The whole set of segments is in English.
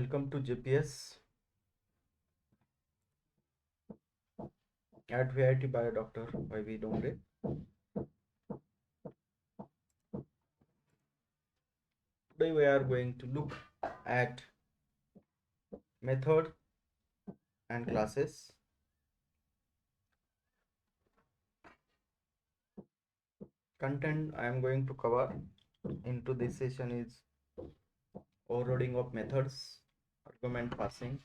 Welcome to GPS at VIT by Dr. Y.V. Dongre. Today we are going to look at method and classes. Content I am going to cover into this session is overloading of methods, argument passing,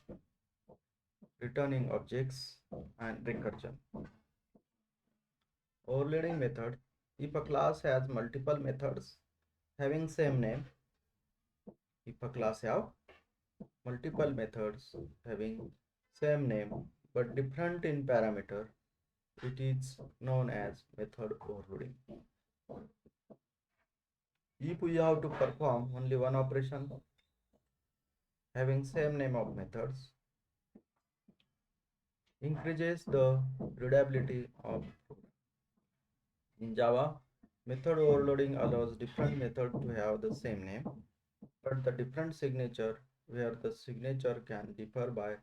returning objects, and recursion. Overloading method. If a class has multiple methods having same name, if a class have multiple methods having same name but different in parameter, it is known as method overloading. If we have to perform only one operation having same name of methods, increases the readability of program. In Java, method overloading allows different methods to have the same name, but the different signature where the signature can differ by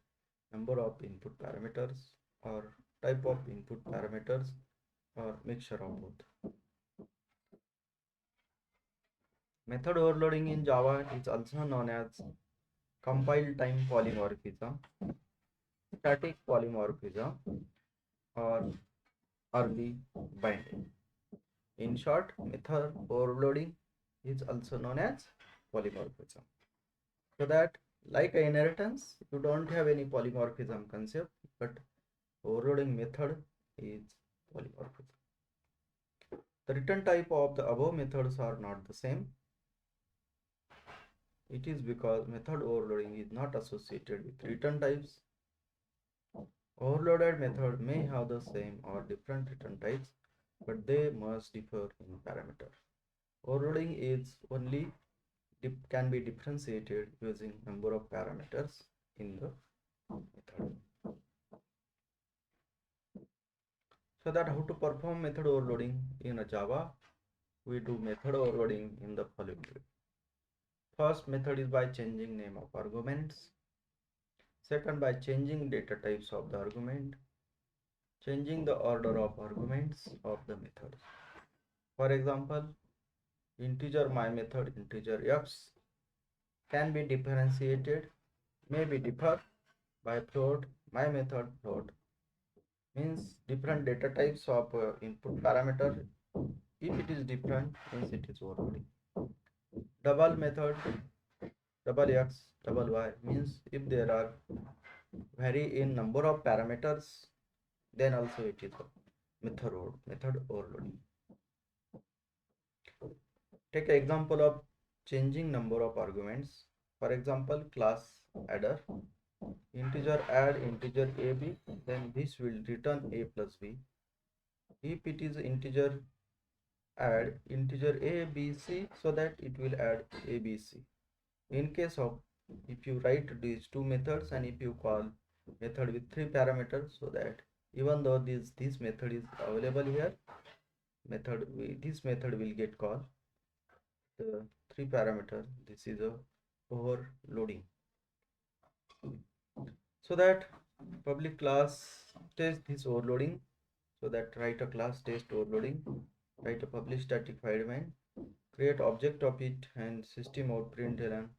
number of input parameters or type of input parameters or mixture of both. Method overloading in Java is also known as compile time polymorphism, static polymorphism, or early binding. In short, method overloading is also known as polymorphism. So that like a inheritance, you don't have any polymorphism concept, but overloading method is polymorphism. The return type of the above methods are not the same. It is because method overloading is not associated with return types. Overloaded method may have the same or different return types, but they must differ in parameter. Overloading is only can be differentiated using number of parameters in the method. So that how to perform method overloading in a Java, we do method overloading in the following way. First method is by changing name of arguments. Second, by changing data types of the argument. Changing the order of arguments of the method. For example, integer my method integer x can be differentiated, may be differ by float my method float. Means different data types of input parameter. If it is different, means it is overloading. Double method double x double y means if there are vary in number of parameters, then also it is a method overloading. Take an example of changing number of arguments. For example, class adder, integer add integer ab, then this will return a plus b. If it is integer add integer a b c, so that it will add a b c. In case of if you write these two methods and if you call method with three parameters, so that even though this method is available here, this method will get called the three parameter. This is a overloading. So that public class test this overloading. So that write a class test overloading, write a public static void main, create object of it, and system out println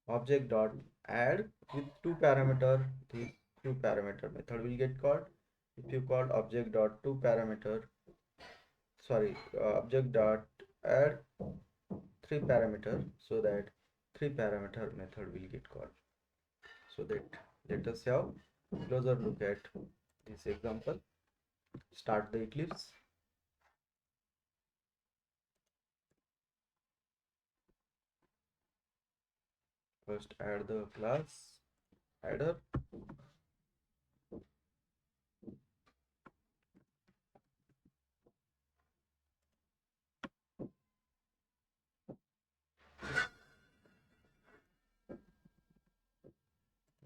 object dot add with two parameter. This two parameter method will get called. If you call object dot two parameter, object dot add three parameter, so that three parameter method will get called. So that let us have closer look at this example. Start the Eclipse. First add the class adder.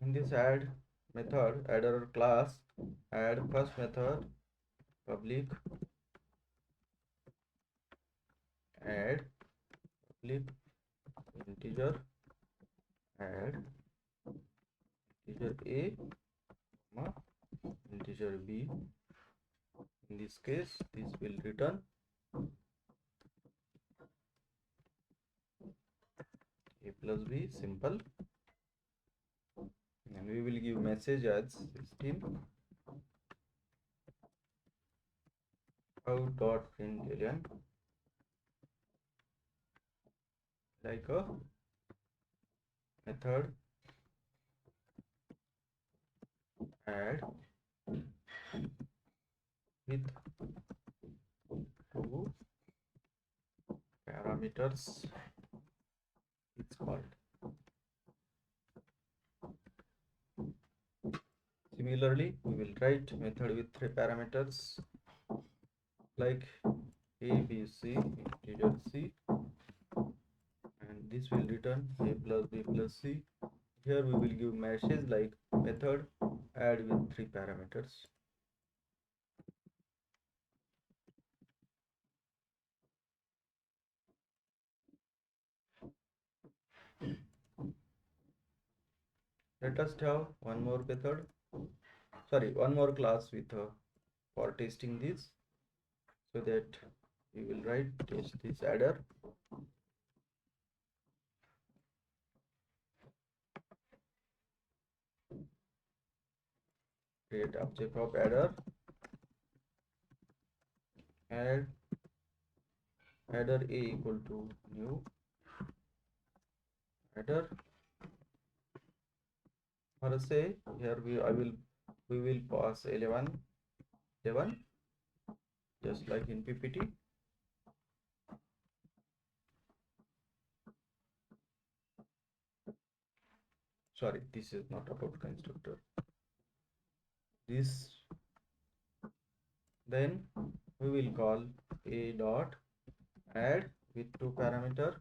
In this add method adder class, add first method public add public integer add integer a comma integer b. In this case, this will return a plus b, simple, and we will give message as system out dot println, like a method add with two parameters, it's called. Similarly, we will write method with three parameters like a, b, c, integer c, and this will return a plus b plus c. Here we will give message like method add with three parameters. Let us have one more method, one more class with for testing this, so that we will write test this adder. Create object of adder, add adder a equal to new adder. For say here we will pass 11, just like in PPT. Sorry, this is not about constructor. This, then we will call a dot add with two parameter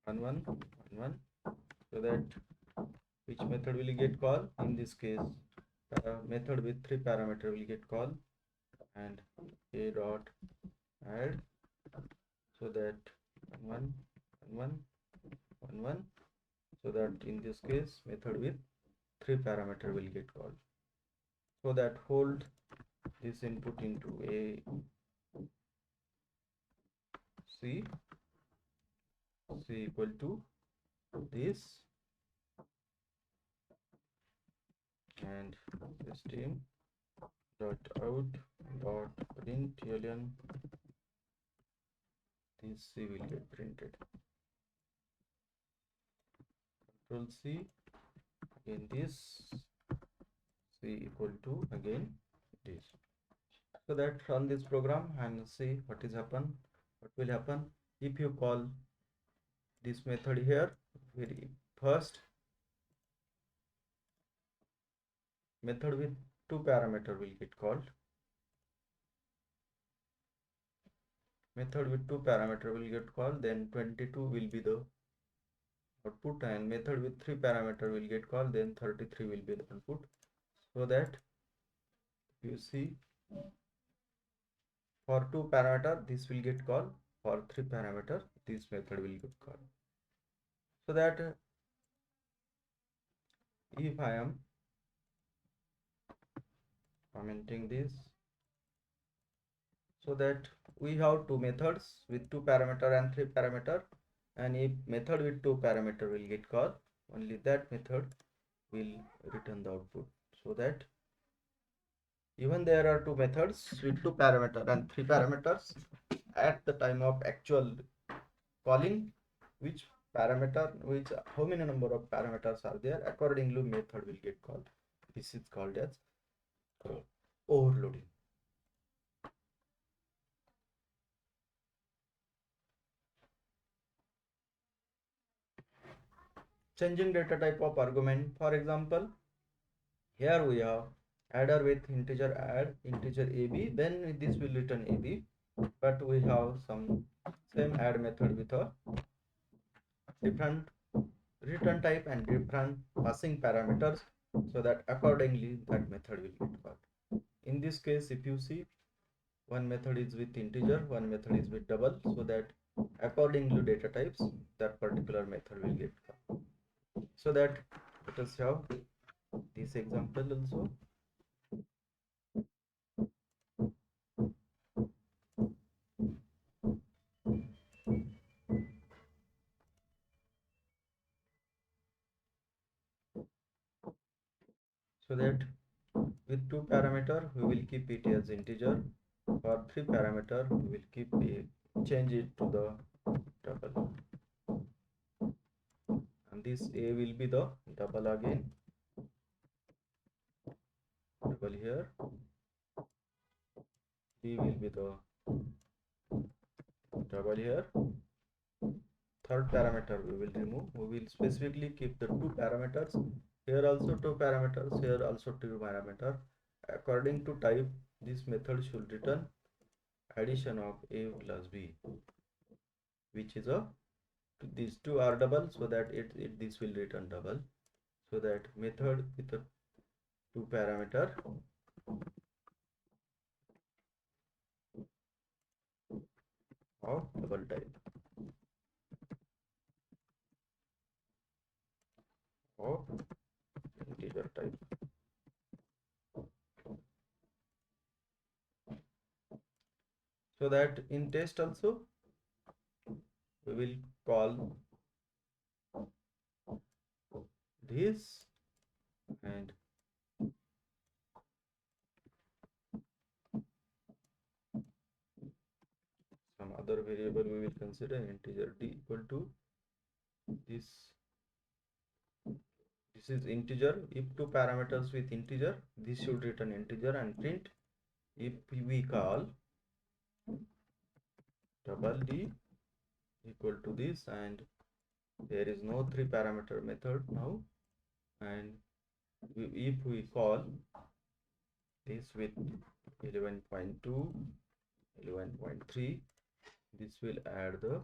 11, so that which method will get called? In this case, method with three parameter will get called, and a dot add, so that 11, 11, so that in this case method with three parameter will get called. So that hold this input into a c equal to this, and system dot out dot println, this c will get printed. Control C, again this c equal to again this. So that run this program and see what will happen if you call this method here. Very first, method with two parameter will get called. Method with two parameter will get called, then 22 will be the output, and method with three parameter will get called, then 33 will be the output. So that you see, for two parameter this will get called, for three parameter this method will get called. So that if I am commenting this, so that we have two methods with two parameter and three parameter, and if method with two parameter will get called, only that method will return the output. So that even there are two methods with two parameter and three parameters, at the time of actual calling, which parameter, how many number of parameters are there, accordingly method will get called. This is called as overloading. Changing data type of argument. For example, here we have adder with integer add integer ab, then this will return ab, but we have some same add method with a different return type and different passing parameters, so that accordingly that method will get called. In this case, if you see, one method is with integer, one method is with double, so that according to data types that particular method will get called. So that let us have this example also. So that with 2 parameter we will keep it as integer. For 3 parameter we will keep it, change it to the double, and this a will be the double again, double here, b will be the double here. Third parameter we will remove. We will specifically keep the 2 parameters. Here also 2 parameters, here also 2 parameter. According to type, this method should return addition of a plus b, which is a, these two are double, so that this will return double. So that method with a 2 parameter of double type of integer type. So that in test also we will call this, and some other variable we will consider integer d equal to this. This is integer. If 2 parameters with integer, this should return integer and print. If we call double d equal to this, and there is no 3 parameter method now, and if we call this with 11.2, 11.3, this will add the,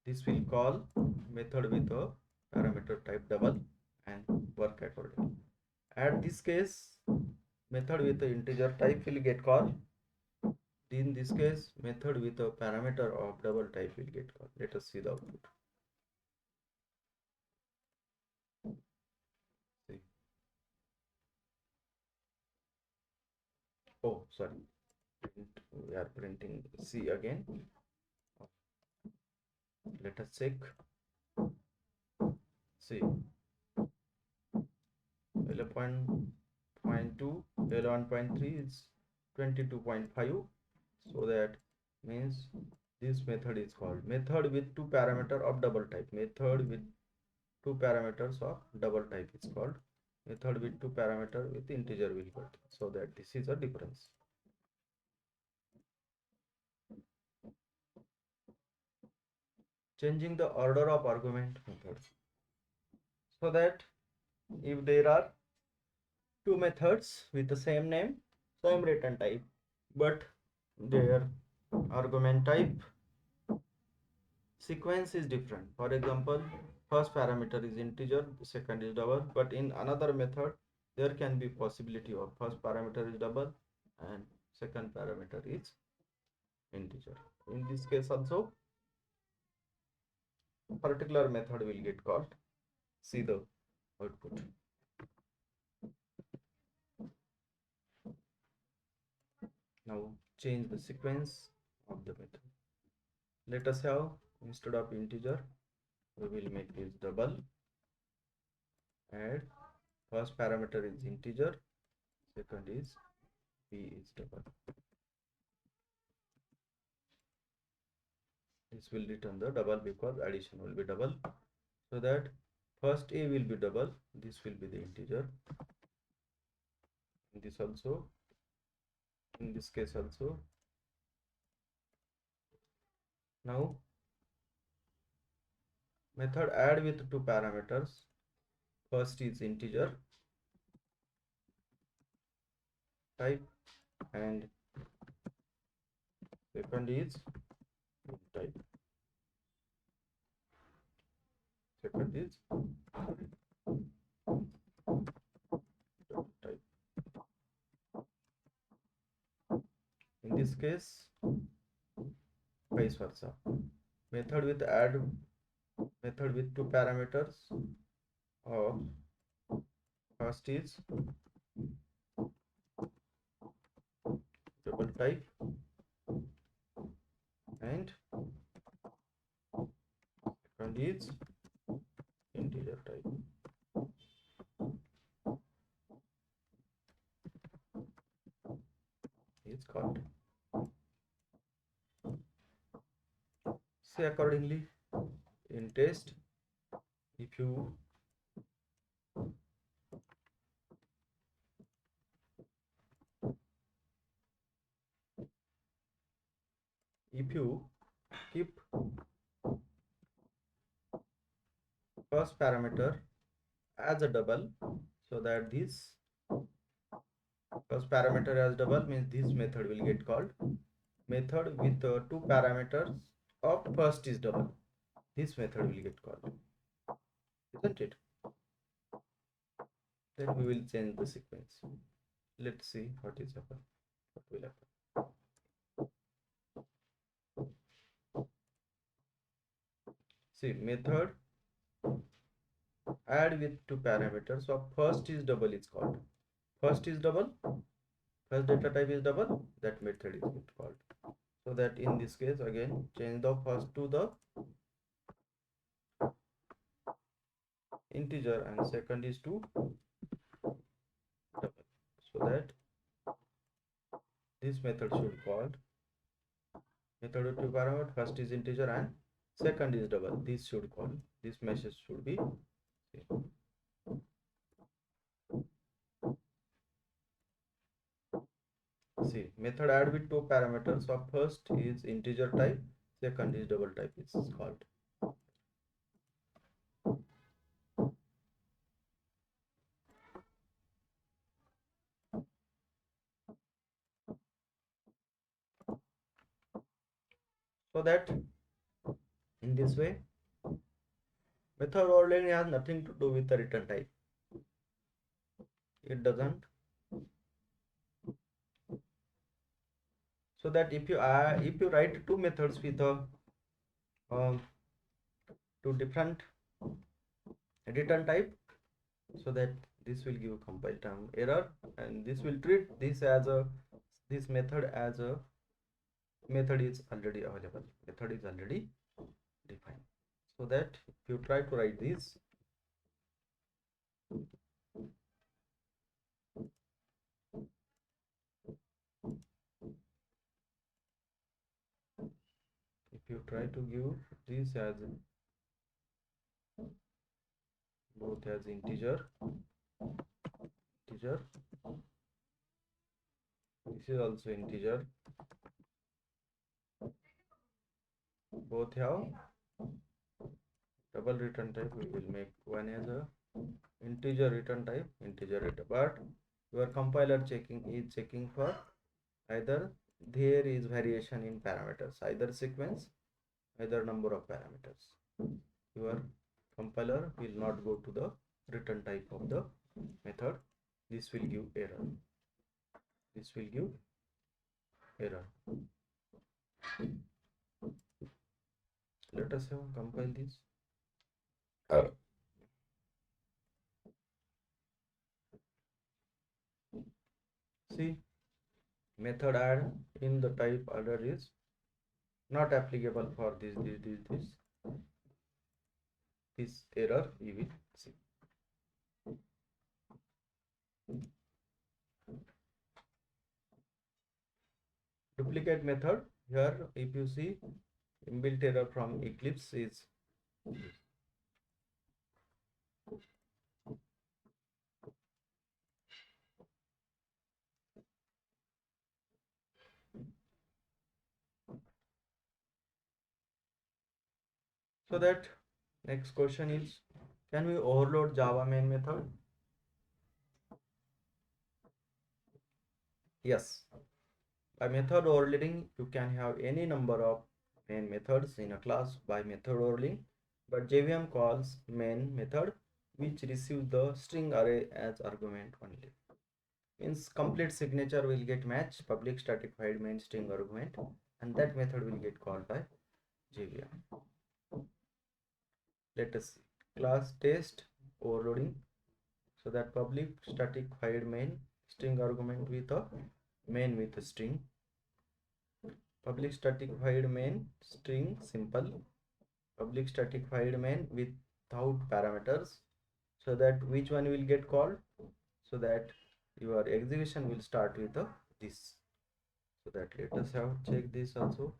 this will call method with a parameter type double and work accordingly. At this case, method with the integer type will get called. In this case, method with a parameter of double type will get called. Let us see the output. See. Oh, sorry. We are printing C again. Let us check. See. 11.2, 11.3 is 22.5. So that means this method is called method with 2 parameter of double type. Method with 2 parameters of double type is called method with 2 parameter with integer will called. So that this is a difference. Changing the order of argument method. So that if there are two methods with the same name, same return type, but their argument type sequence is different. For example, first parameter is integer, second is double, but in another method there can be possibility of first parameter is double and second parameter is integer. In this case also particular method will get called. See the output. Now change the sequence of the method. Let us have, instead of integer, we will make this double. Add first parameter is integer, second is b is double. This will return the double because addition will be double. So that first a will be double, this will be the integer. In this also, in this case also. Now method add with 2 parameters. First is integer type and second is int type. Second is type. In this case, vice versa. Method with add, method with 2 parameters, of first is double type and second is integer type. Is called. Say accordingly in test, if you keep first parameter as a double, so that this first parameter as double means this method will get called. Method with two parameters of first is double, this method will get called, isn't it? Then we will change the sequence. Let's see what will happen. See, method add with two parameters. So first is double is called. First is double, first data type is double, that method is called. So that in this case again change the first to the integer and second is to double. So that this method should called method with two parameters, first is integer and second is double. This should call, this message should be see method add with two parameters of first is integer type, second is double type is called. So that in this way method overloading has nothing to do with the return type. It doesn't. So that if you write two methods with two different return type, so that this will give compile time error, and this will treat this as a this method as a method is already available, method is already defined. So that if you try to write this, if you try to give this as both as integer, this is also integer, both have double return type, we will make one as a integer return type, integer data, but your compiler is checking for either there is variation in parameters, either sequence, either number of parameters. Your compiler will not go to the return type of the method. This will give error. This will give error. Let us compile this. See, method add in the type order is not applicable for this error you will see. Duplicate method, here if you see inbuilt error from Eclipse is so that next question is, can we overload Java main method? Yes. By method overloading, you can have any number of main methods in a class by method overloading, but JVM calls main method which receives the string array as argument only. Means complete signature will get matched public static void main string argument, and that method will get called by JVM. Let us see. Class test overloading. So that public static void main string argument with a main with a string. Public static void main string simple. Public static void main without parameters. So that which one will get called? So that your execution will start with a this. So that let us have check this also.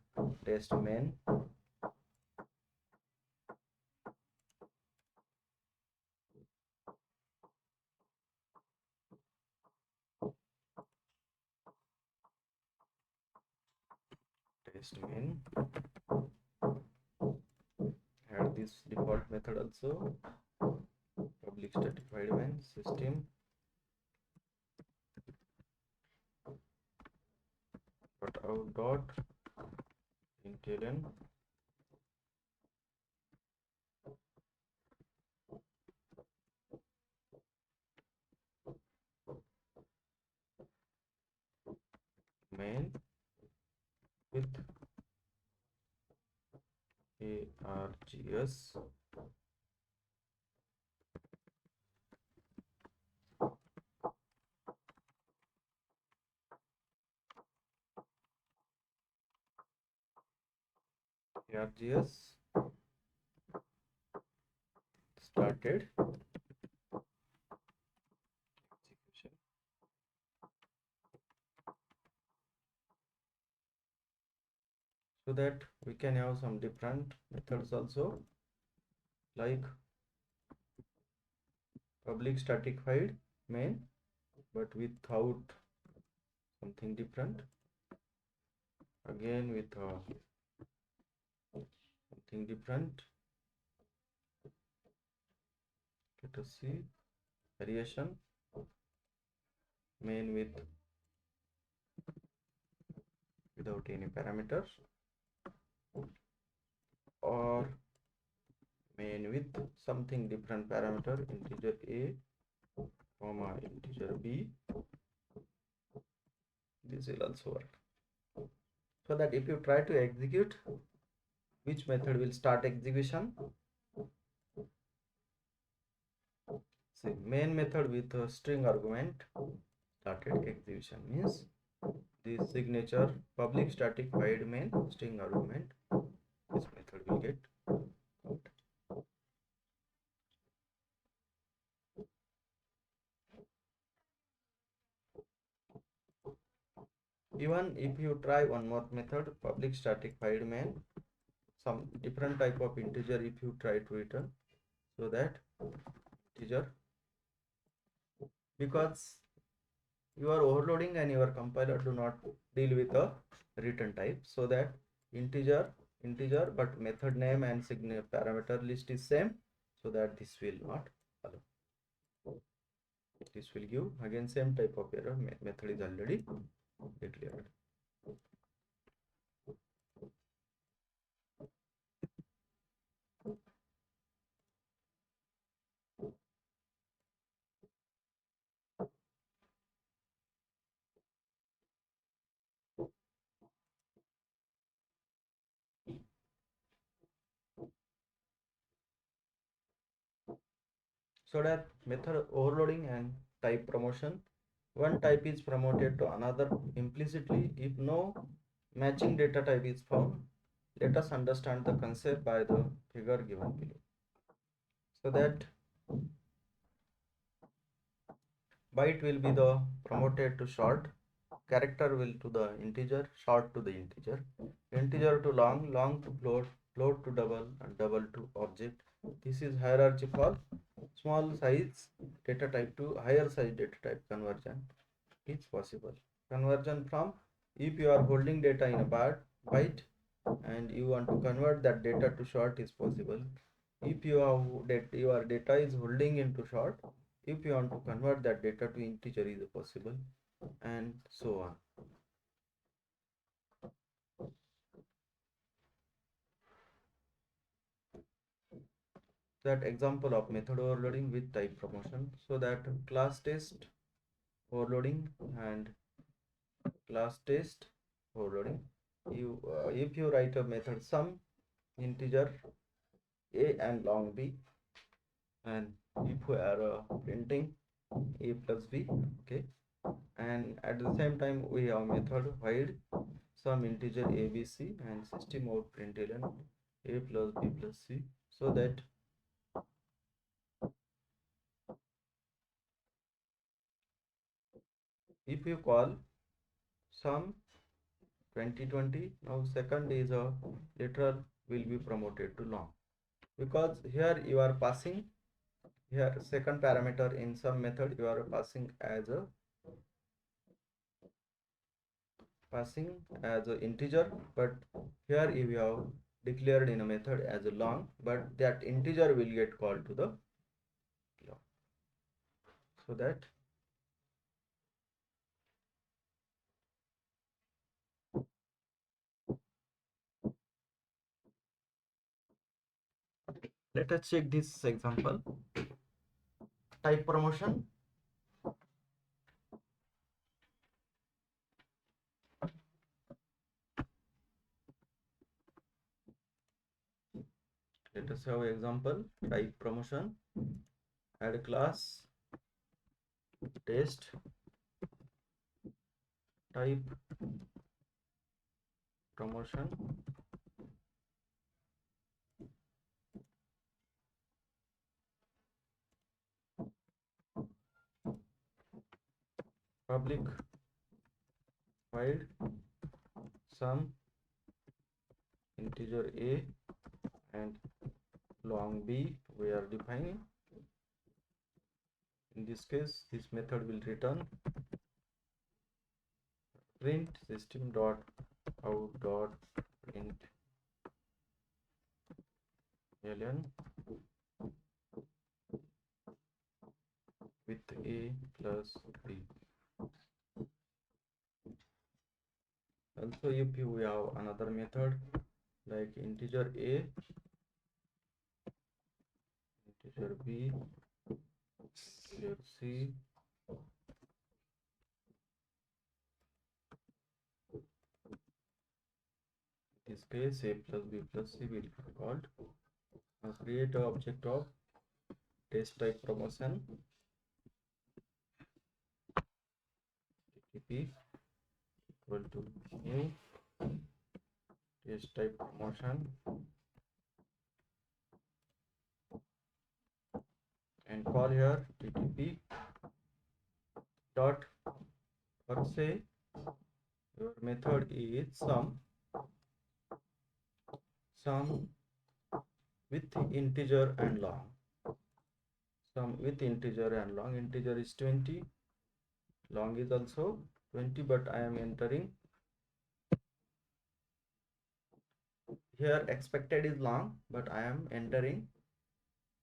Test main. Test main. Add this default method also. Public static void main system dot out dot inteln main with args args started execution. So that we can have some different methods also, like public static void main but without something different, again with something different. Let us see variation main without any parameters, or main with something different parameter, integer a comma integer b. This will also work. So that if you try to execute, which method will start execution? See, main method with a string argument started execution means this signature public static void main string argument, this method will get out. Even if you try one more method, public static void main, some different type of integer if you try to return, so that integer, because you are overloading and your compiler do not deal with a return type, so that integer but method name and parameter list is same, so that this will not allow. This will give again same type of error, method is already declared. So that method overloading and type promotion, one type is promoted to another implicitly if no matching data type is found. Let us understand the concept by the figure given below. So that byte will be the promoted to short, character will to the integer, short to the integer, integer to long, long to float, float to double, and double to object. This is hierarchy for small size data type to higher size data type conversion is possible. Conversion from, if you are holding data in a byte and you want to convert that data to short is possible. If you have your data is holding into short, if you want to convert that data to integer is possible, and so on. That example of method overloading with type promotion. So that class test overloading and class test overloading, you if you write a method sum integer a and long b, and if we are printing a plus b, okay, and at the same time we have method while some integer a b c and system out println a plus b plus c, so that if you call sum 2020, now second is a literal will be promoted to long, because here you are passing, here second parameter in some method you are passing as a integer, but here you have declared in a method as a long, but that integer will get called to the long, so that let us check this example. Type promotion. Let us have example. Type promotion. Add class test type promotion. Public void sum integer a and long b we are defining. In this case, this method will return print system dot out dot print ln with a plus b. Also, if you have another method like integer a, integer b, integer c, in this case a plus b plus c will be called. Now create an object of test type promotion tp equal to new test type promotion and call here ttp dot, or say your method is sum with integer and long. Sum with integer and long. Integer is 20, long is also 20, but I am entering here expected is long, but I am entering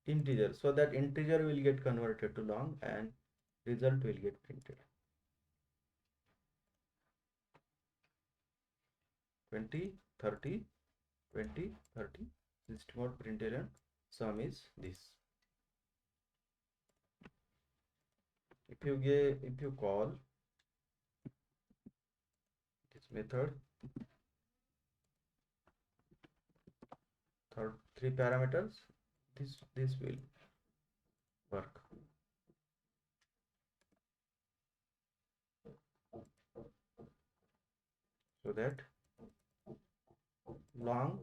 integer, so that integer will get converted to long and result will get printed. 20, 30, 20, 30. System out println sum is this. If you call this method, three parameters, this will work. So that long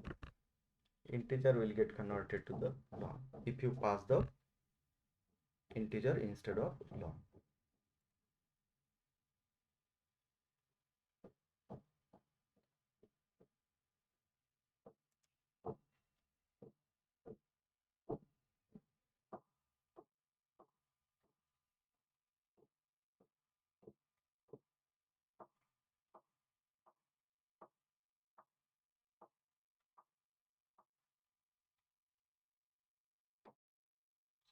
integer will get converted to the long if you pass the integer instead of long.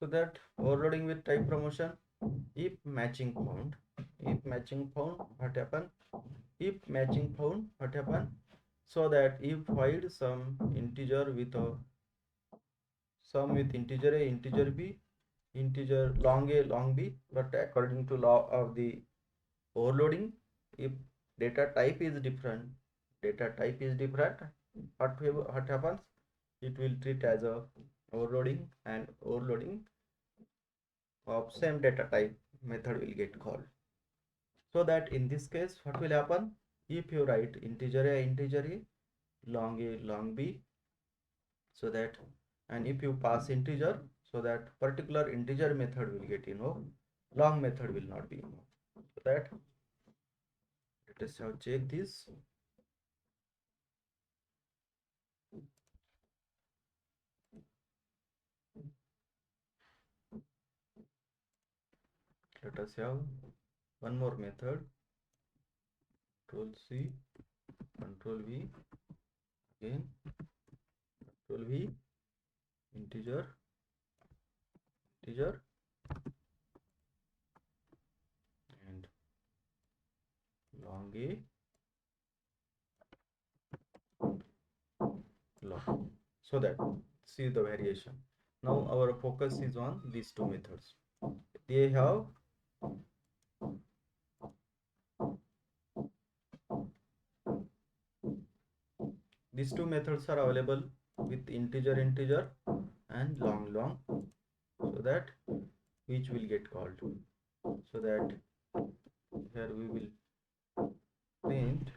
So that overloading with type promotion, if matching found, what happen? If matching found, what happen? So that if void some integer with a sum with integer a, integer b, integer long a, long b, but according to law of the overloading, if data type is different, what happens? It will treat as a overloading, and overloading of same data type method will get called. So that in this case what will happen, if you write integer a integer a, long b, so that, and if you pass integer, so that particular integer method will get invoked, long method will not be invoked. So that, let us now check this. Let us have one more method, control C, control V, again control V, integer, integer, and long A, long. So that, see the variation. Now our focus is on these two methods. They have these two methods are available with integer and long, so that which will get called. So that here we will print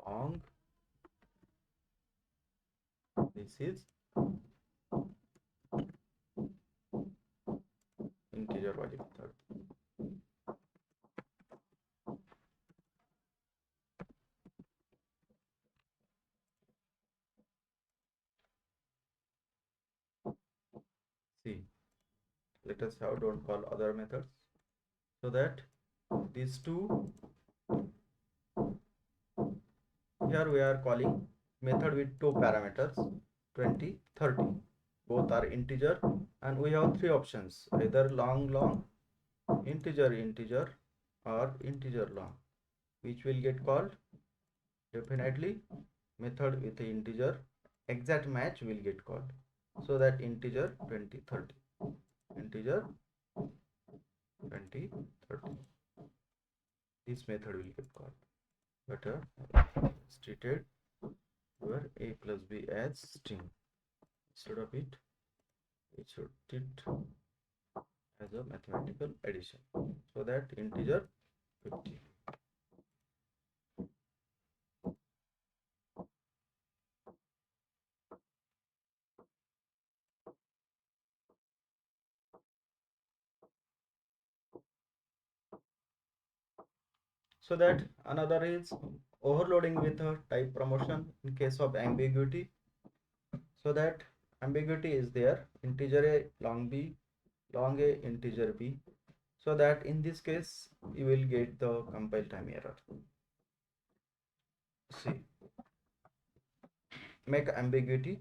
long, this is integer value method. See, let us have, don't call other methods, so that these two, here we are calling method with two parameters 20 30, both are integer, and we have three options, either long, integer, or integer long. Which will get called? Definitely method with the integer exact match will get called. So that integer 20 30, integer 20 30, this method will get called. But it's treated where a plus b as string. Instead of it should treat as a mathematical addition. So that integer 50. So that another is overloading with a type promotion in case of ambiguity. So that ambiguity is there, integer a long b, long a integer b. So that in this case you will get the compile time error. See, make ambiguity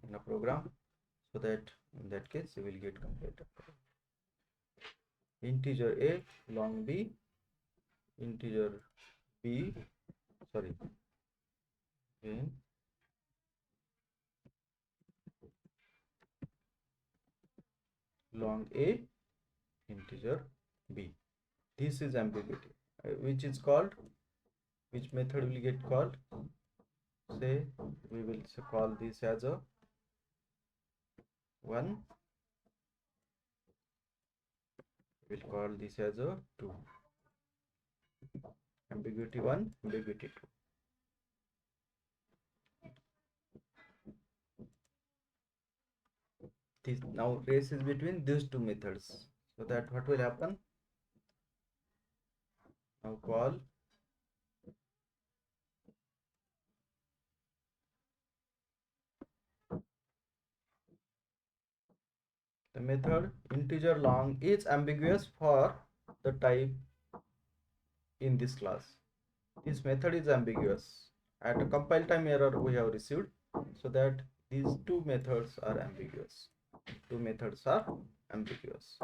in a program, so that in that case you will get compile time. Integer a, long b, integer b, sorry, again long a, integer b. This is ambiguity, which is called, which method will get called? Say we will call this as a 1, we'll call this as a 2. Ambiguity 1, ambiguity 2. This now race is between these two methods. So that what will happen? Now call the method integer long is ambiguous for the type in this class. This method is ambiguous. At a compile time error we have received, so that these two methods are ambiguous. Two methods are ambiguous.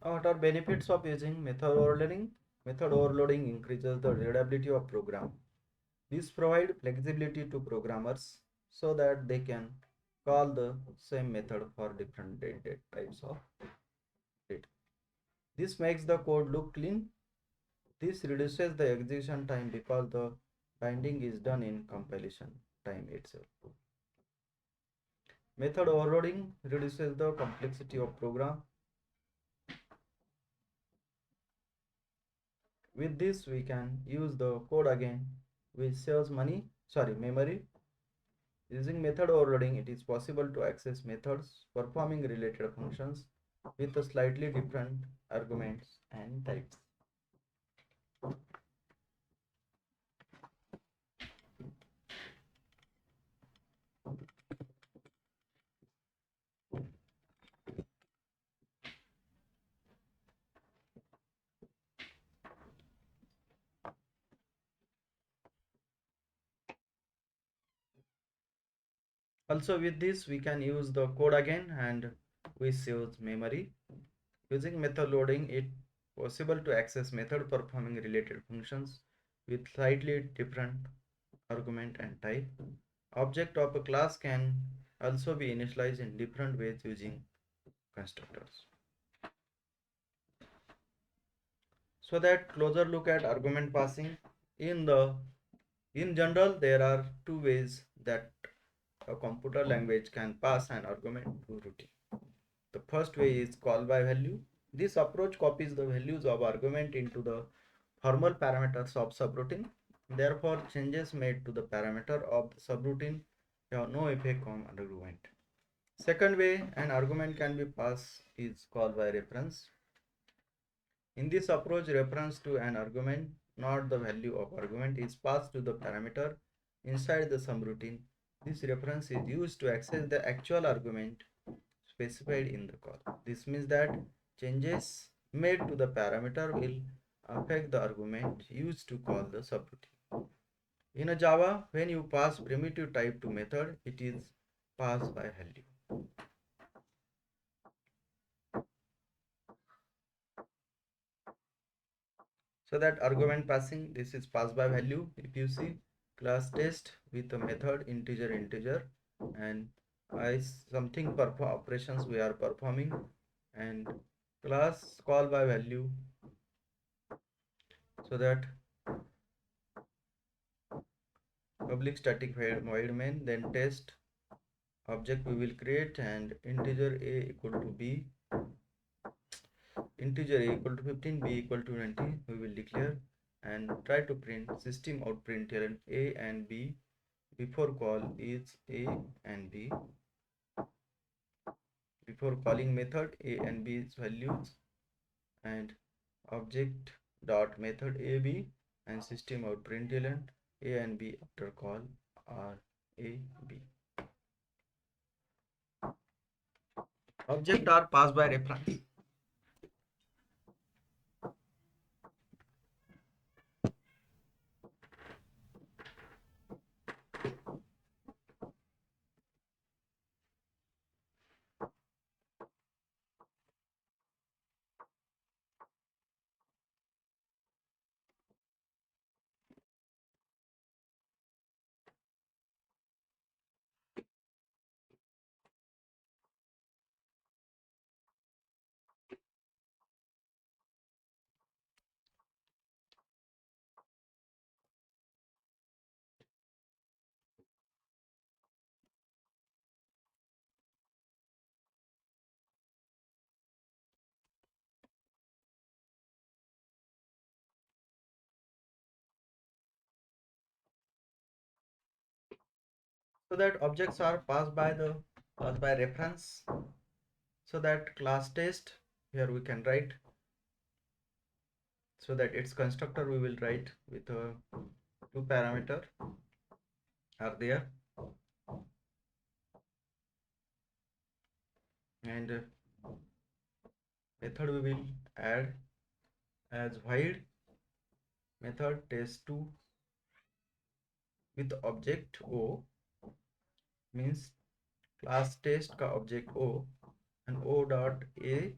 What are benefits of using method overloading? Method overloading increases the readability of program. This provides flexibility to programmers so that they can call the same method for different data types of This makes the code look clean. This reduces the execution time because the binding is done in compilation time itself. Method overloading reduces the complexity of program. With this we can use the code again, which saves memory. Using method overloading, it is possible to access methods performing related functions with a slightly different arguments and types. Also with this we can use the code again and we save memory. Using method loading, it possible to access method performing related functions with slightly different argument and type. Object of a class can also be initialized in different ways using constructors. So that closer look at argument passing. In general, there are two ways that a computer language can pass an argument to routine. The first way is call by value. This approach copies the values of argument into the formal parameters of subroutine. Therefore, changes made to the parameter of the subroutine have no effect on argument. Second way an argument can be passed is call by reference. In this approach, reference to an argument, not the value of argument, is passed to the parameter inside the subroutine. This reference is used to access the actual argument specified in the call. This means that changes made to the parameter will affect the argument used to call the subroutine. In a Java, when you pass primitive type to method, it is passed by value. So that argument passing, this is passed by value. If you see class test with a method integer and something operations we are performing, and class call by value, so that public static void main, then test object we will create, and integer a equal to b, integer a equal to 15, b equal to 20 we will declare, and try to print system out println a and b before call is a and b. Before calling method a and b's values, and object dot method a b, and system out println a and b after call are a b. Object are passed by reference. So that objects are passed by reference. So that class test, here we can write, so that its constructor we will write with two parameter are there, and method we will add as void method test2 with object o, means class test का object o, and o dot a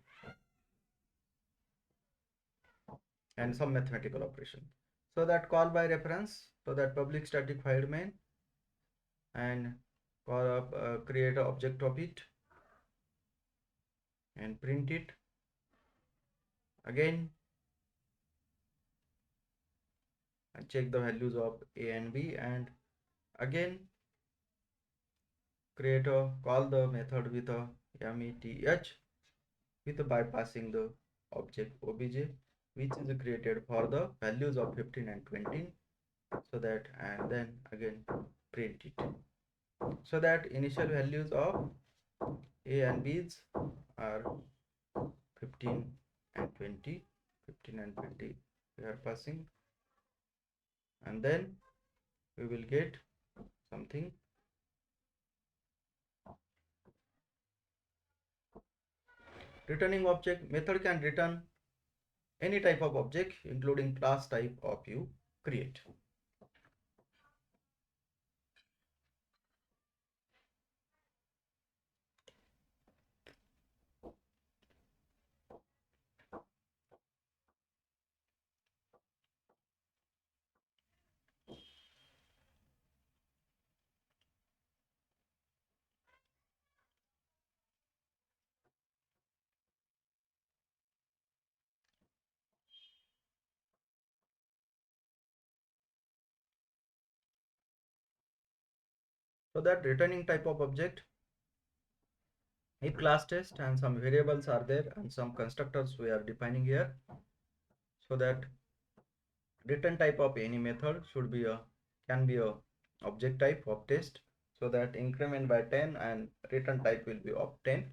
and some mathematical operation. So that call by reference, so that public static void main, and call up create an object of it and print it, again and check the values of a and b, and again create a call the method with a meth with bypassing the object obj, which is created for the values of 15 and 20, so that, and then again print it, so that initial values of a and b's are 15 and 20, 15 and 20 we are passing, and then we will get something. Returning object method can return any type of object including class type of you create. So that returning type of object, if class test and some variables are there and some constructors we are defining here, so that return type of any method should be a, can be a object type of test, so that increment by 10 and return type will be of 10,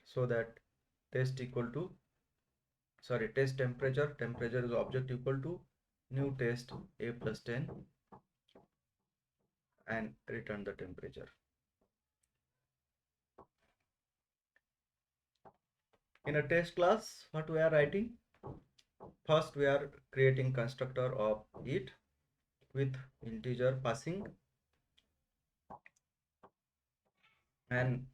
so that test equal to, sorry, test temperature is object equal to new test a plus 10 and return the temperature. In a test class, what we are writing, first we are creating constructor of it with integer passing, and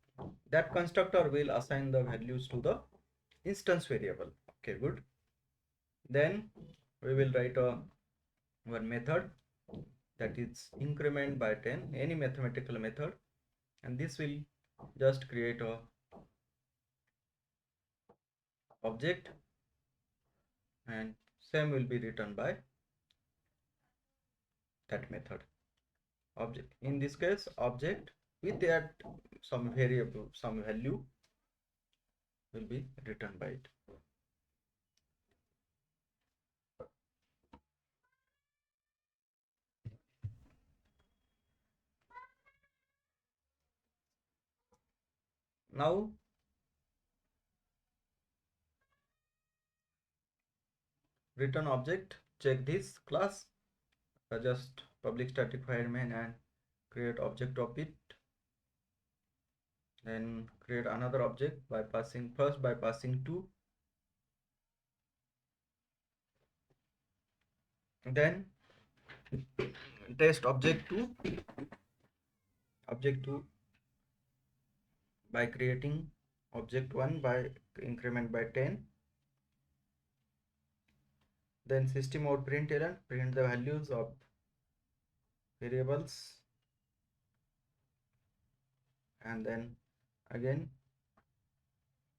that constructor will assign the values to the instance variable. Okay, good. Then we will write a one method that is increment by 10, any mathematical method, and this will just create a object, and same will be written by that method object. In this case, object with that some variable, some value will be written by it. Now return object, check this class, just public static void main and create object of it, then create another object by passing, first by passing 2, then test object 2 by creating object 1 by increment by 10, then system out println, print the values of variables, and then again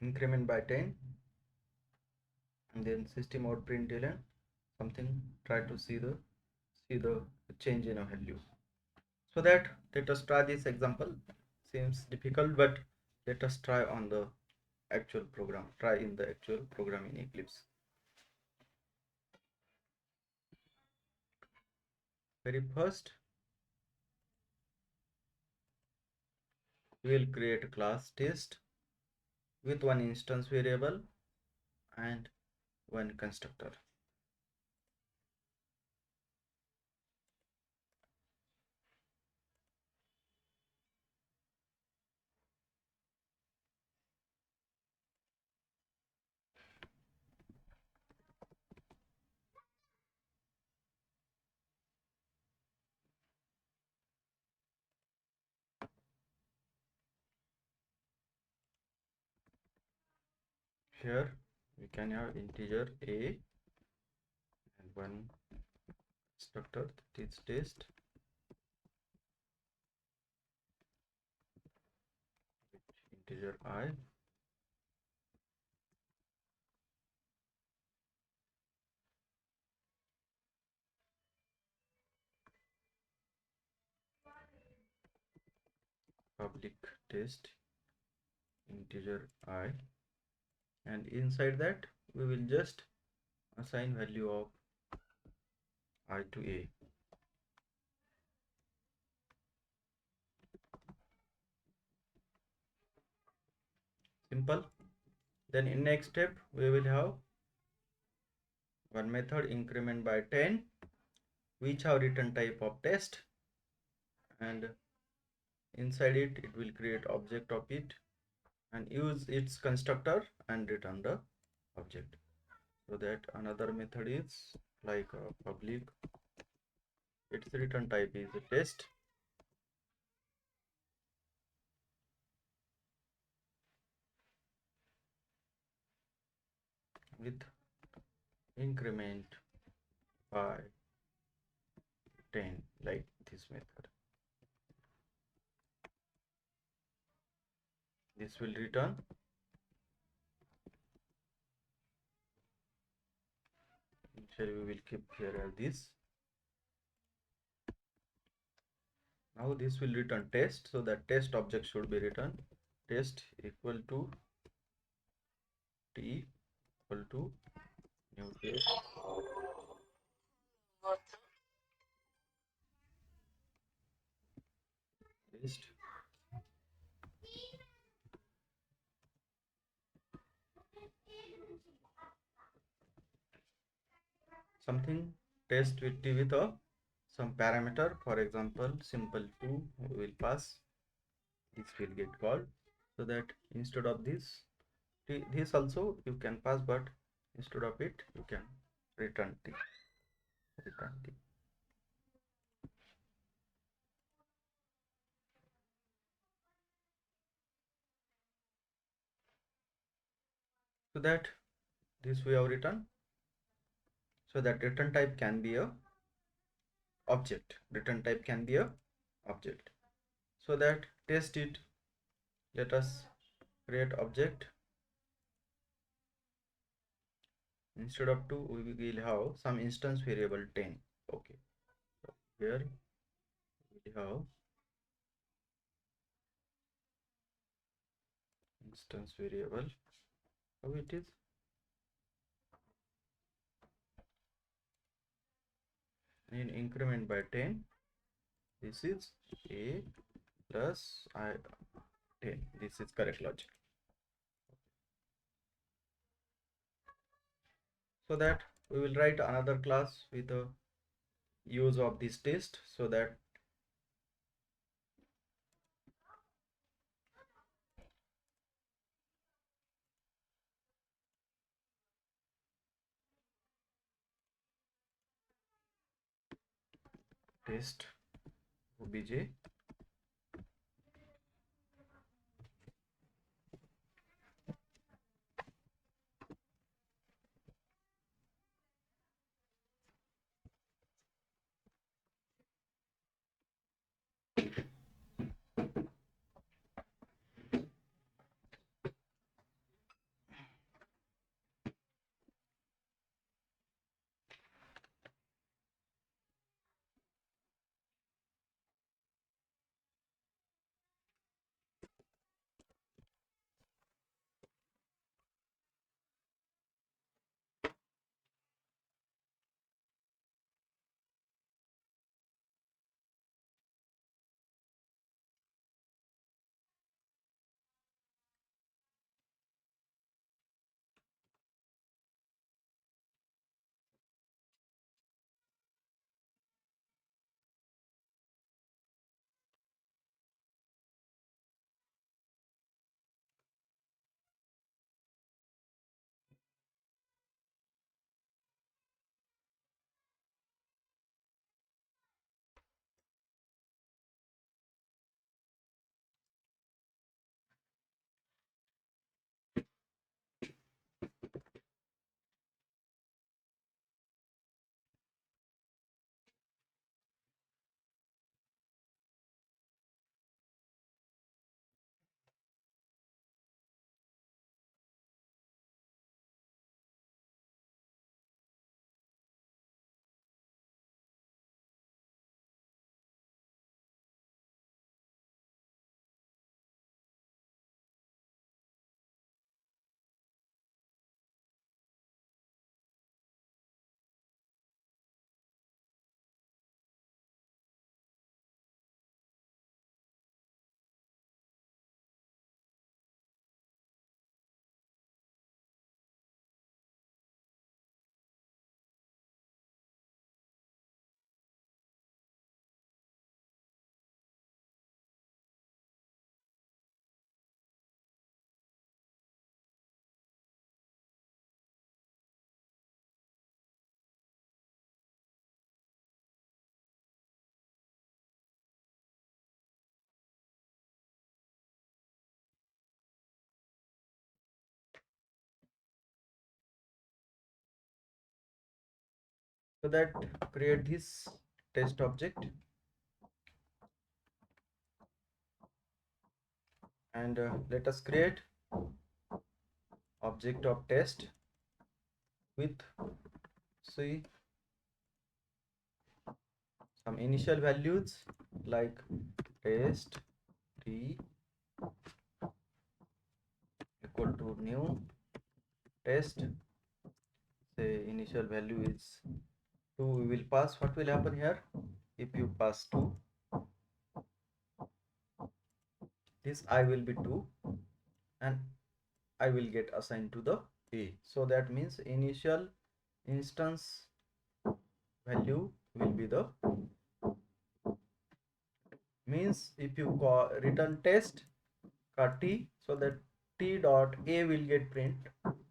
increment by 10, and then system out println something, try to see the change in a value. So that, let us try this example. Seems difficult, but let us try on the actual program, try in the actual program in Eclipse. Very first we will create a class test with one instance variable and one constructor. Here we can have integer a and one constructor that is test, integer I, public test integer I, and inside that we will just assign value of I to A. Simple. Then in next step we will have one method increment by 10, which have return type of test, and inside it will create object of it and use its constructor and return the object. So that another method is like public, its return type is a test, with increment by 10, like this method. This will return initially we will keep here as this. Now this will return test, so that test object should be returned. Test equal to t equal to new test, test something, test with t with a some parameter, for example simple 2 will pass, this will get called, so that instead of this this also you can pass, but instead of it you can return t, return t. So that this we have written, so that return type can be a object, return type can be a object. So that test it, let us create object, instead of 2 we will have some instance variable 10. Okay, so here we have instance variable, how it is, in increment by 10, this is a plus I 10, this is correct logic. So that we will write another class with the use of this test, so that test obj So that create this test object, and let us create object of test with, see, some initial values like test t equal to new test. Say initial value is 2, we will pass. What will happen here? If you pass 2, this I will be 2 and I will get assigned to the A. So that means initial instance value will be the, means if you call return test t, so that t dot A will get print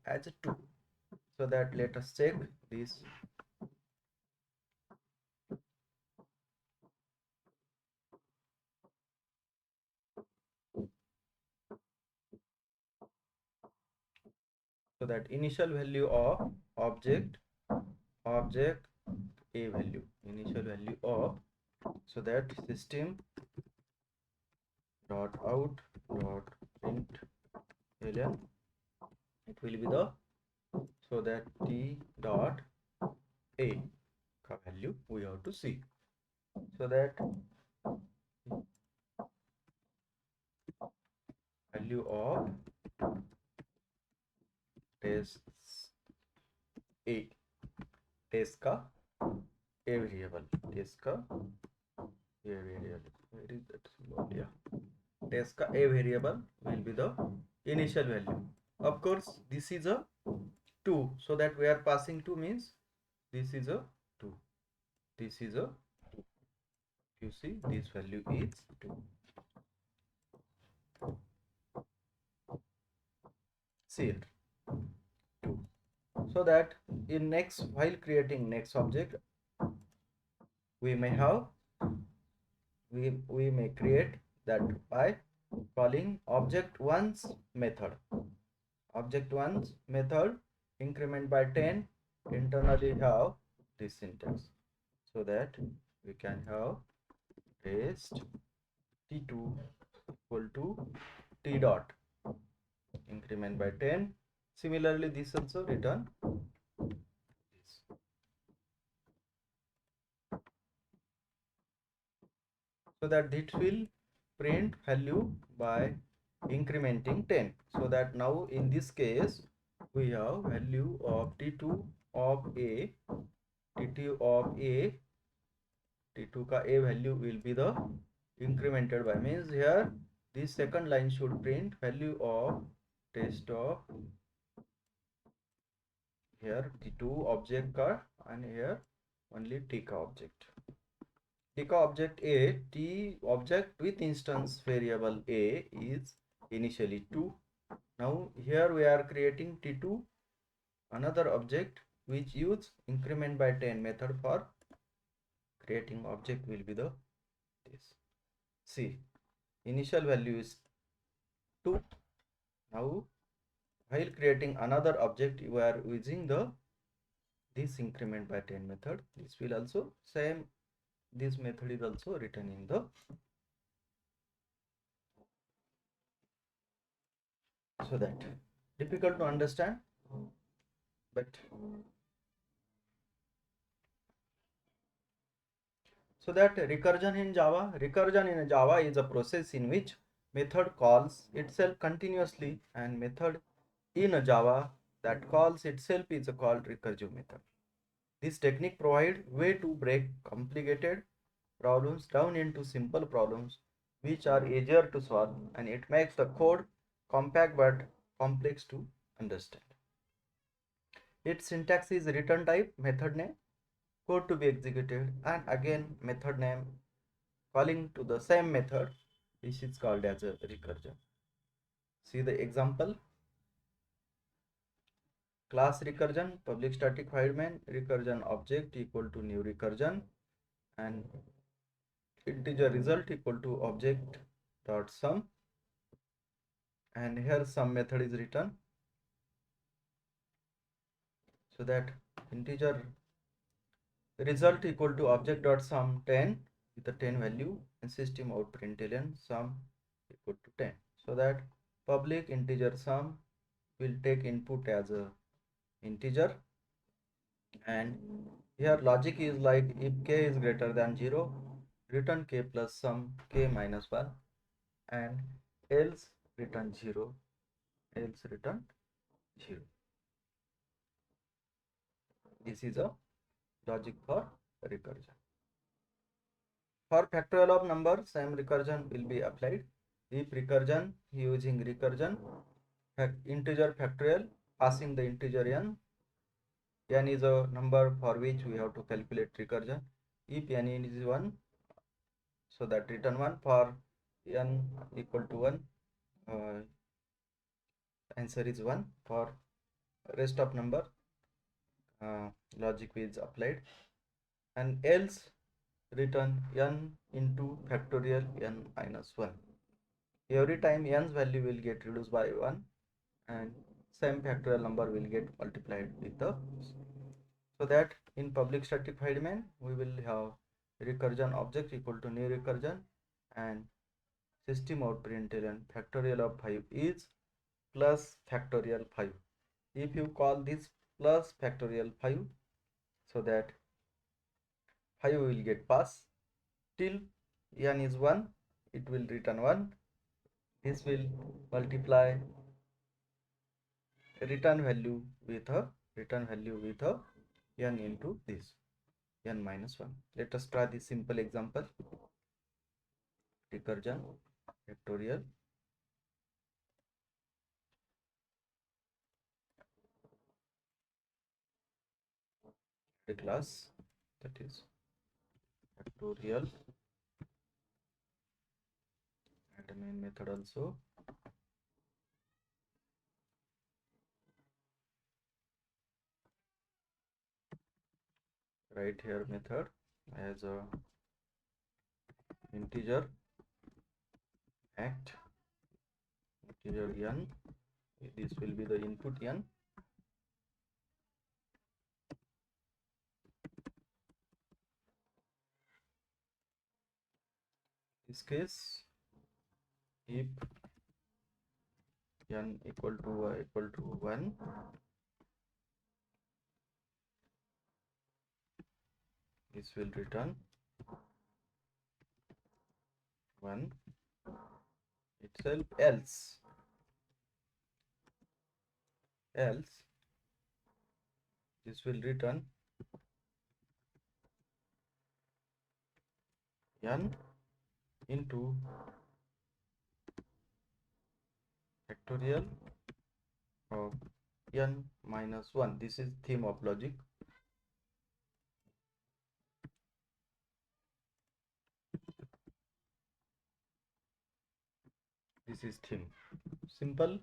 as a 2. So that let us check this. So that initial value of object A value, initial value of, so that system dot out dot print ln, it will be the, so that t dot A value we have to see. So that value of test A, test का A variable, test का A variable, where is that symbol? Yeah, test का A variable will be the initial value. Of course this is a 2, so that we are passing 2 means this is a 2, this is a, you see this value is 2. See it, 2. So that in next, while creating next object, we may have, we may create that by calling object one's method. Object one's method increment by 10 internally have this syntax, so that we can have test t2 equal to t dot increment by 10. Similarly this also return this. So that it will print value by incrementing 10. So that now in this case we have value of t2 of A, t2 of A, t2 ka A value will be the incremented by, means here this second line should print value of test of, here t2 object ka, and here only t ka object. T का object A, T object with instance variable A is initially 2. Now here we are creating T2, another object which use increment by 10 method for creating object will be the this. See, initial value is 2. Now while creating another object you are using the this increment by 10 method. This will also same, this method is also written in the, so that difficult to understand, but so that recursion in Java is a process in which method calls itself continuously, and method in a Java that calls itself is called recursive method. This technique provides way to break complicated problems down into simple problems which are easier to solve, and it makes the code compact but complex to understand. Its syntax is return type, method name, code to be executed, and again method name calling to the same method. This is called as a recursion. See the example: class recursion, public static void main recursion object equal to new recursion, and integer result equal to object dot sum, and here some method is written, so that integer Result equal to object dot sum 10 with the 10 value and system out println sum equal to 10. So that public integer sum will take input as a integer, and here logic is like if k is greater than 0, return k plus sum k minus 1, and else return 0, else return 0. This is a logic for recursion. For factorial of number, same recursion will be applied. If recursion, using recursion, integer factorial, passing the integer n is a number for which we have to calculate recursion. If n is 1, so that return 1. For n equal to 1, uh, answer is 1. For rest of number, logic is applied, and else return n into factorial n minus 1. Every time n's value will get reduced by 1, and same factorial number will get multiplied with the, so that in public static void main we will have recursion object equal to new recursion, and system out println factorial of 5 is plus factorial 5. If you call this plus factorial 5, so that 5 will get pass till n is 1, it will return 1. This will multiply return value with a n into this n minus 1. Let us try this simple example. Recursion factorial the class, that is factorial and main method also. Write here method as a integer act integer n. This will be the input n. In this case, if n equal to 1, this will return 1 itself, else this will return n into factorial of n minus 1. This is theme of logic. This is theme. Simple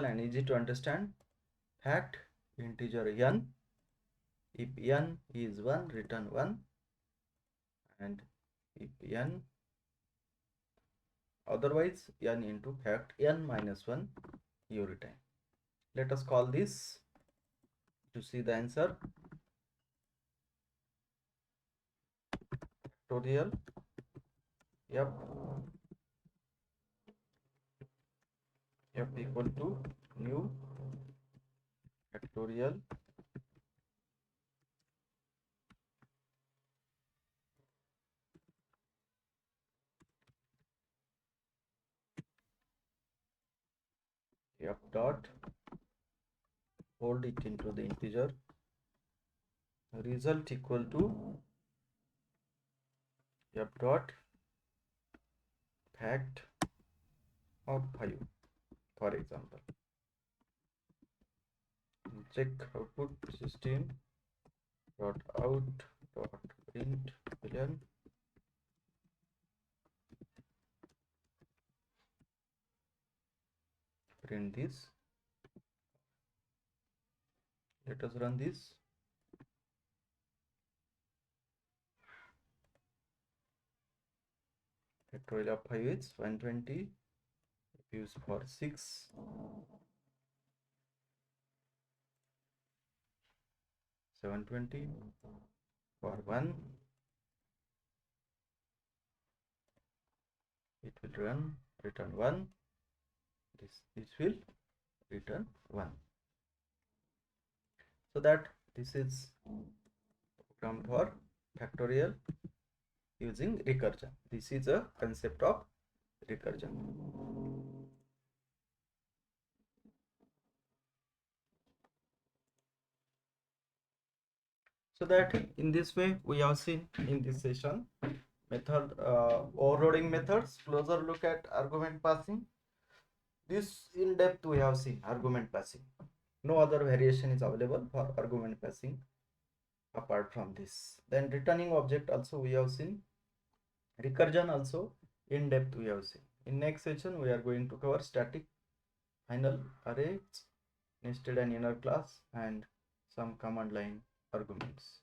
and easy to understand. Fact integer n. If n is 1, return 1, and if n otherwise, n into fact n minus 1 every time. Let us call this to see the answer. Factorial f equal to new factorial f dot, hold it into the integer, result equal to f dot fact of 5, for example. Check output system dot out dot print println print this. Let us run this. Factorial of 5 is 120. Use for 6. 720 for 1, it will return 1, this will return 1. So that this is program for factorial using recursion. This is a concept of recursion. So that in this way we have seen in this session method overloading methods, closer look at argument passing. This in depth we have seen argument passing. No other variation is available for argument passing apart from this. Then returning object also we have seen. Recursion also in depth we have seen. In next session we are going to cover static, final arrays, nested and inner class, and some command line arguments.